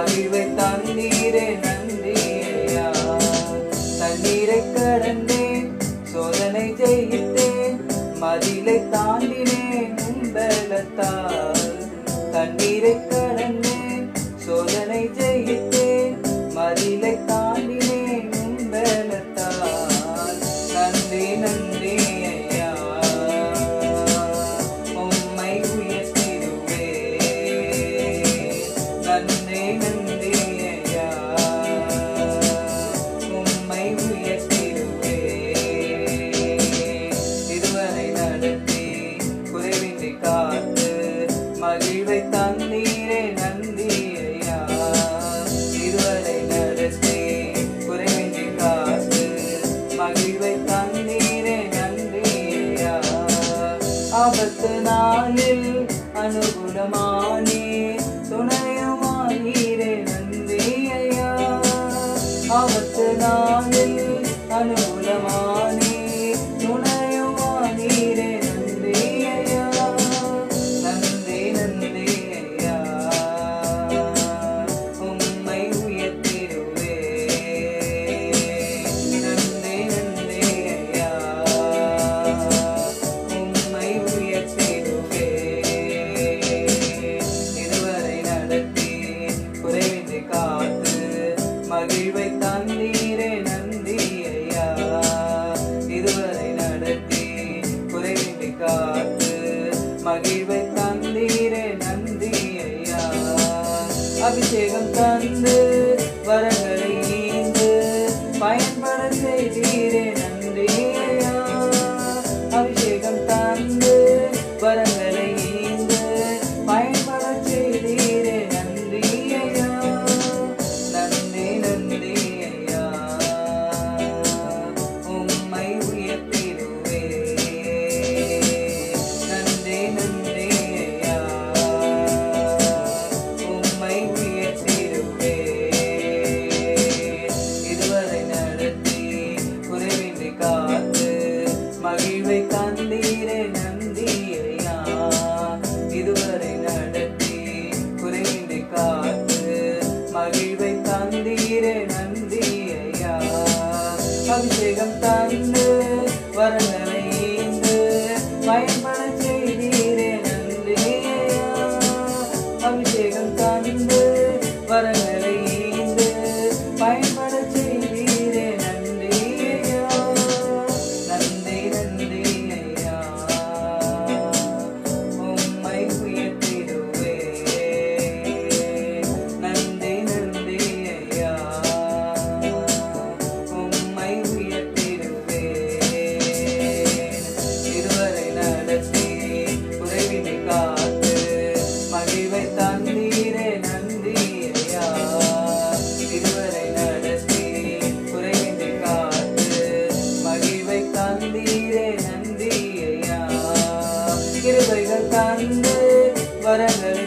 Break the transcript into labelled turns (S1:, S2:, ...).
S1: மகிழ்வை தந்தீரே நன்றி ஐயா. தண்ணீரை கடந்தேன், சோதனை ஜெயித்தேன், மதிலை தாண்டினேன் உம்பலத்தால். தண்ணீரை கடந்தேன், சோதனை ஜெயித்தேன், மதிலை தாண்டினேன் உம்பலத்தால். நன்றி நன்றி ஐயா, உம்மை உயர்த்திடுவேன். நன்றி நன்றி ஐயா, உம்மை உயர்த்திடுவேன். இதுவரை நடத்தி குறைவின்றி காத்து மகிழ்வை தந்தீரே நன்றி ஐயா. இதுவரை நடத்தி குறைவின்றி காத்து மகிழ்வை தந்தீரே நன்றி ஐயா. ஆபத்து நாளில் அனுகூலமானே துணையுமானீரே நன்றி ஐயா. ஆபத்து நாளில் அனுகூலமானே துணையுமானீரே நன்றி ஐயா. நன்றி நன்றி ஐயா, உம்மை உயர்த்திடுவேன். நன்றி நன்றி ஐயா, உம்மை உயர்த்திடுவேன். இதுவரை நடத்தி குறைவின்றி காத்து மகிழ்வை தந்தீரே நன்றி ஐயா. இதுவரை நடத்தி குறைவின்றி காத்து மகிழ்வை தந்தீரே நன்றி ஐயா. அபிஷேகம் தந்து வரங்களை ஈந்து பயன்பட செய்தீரே நன்றி ஐயா. அபிஷேகம் தந்து வரங்களை ஈந்து பயன்பட செய்தீரே நன்றி ஐயா. நன்றி நன்றி ஐயா, உம்மை உயர்த்திடுவேன். நன்றி நன்றி ஐயா, உம்மை உயர்த்திடுவேன். இதுவரை நடத்தி குறைவின்றி காத்து மகிழ்வை தந்தீரே நன்றி ஐயா. இதுவரை நடத்தி குறைவின்றி காத்து மகிழ்வை தந்தீரே நன்றி ஐயா. அபிஷேகம் தந்து வரங்களை ஈந்து பயன்பட செய்தீரே நன்றி ஐயா. அபிஷேகம் தந்து வரங்களை ஈந்து பயன்பட செய்தீரே நன்றி ஐயா. நன்றி நன்றி ஐயா, உம்மை உயர்த்திடுவேன். நன்றி நன்றி ஐயா, உம்மை உயர்த்திடுவேன். இதுவரை நடத்தி குறைவின்றி காத்து மகிழ்வை தந்தீரே நன்றி ஐயா. இதுவரை நடத்தி குறைவின்றி காத்து மகிழ்வை தந்தீரே நன்றி ஐயா. கிருபைகள் தந்து வரங்களை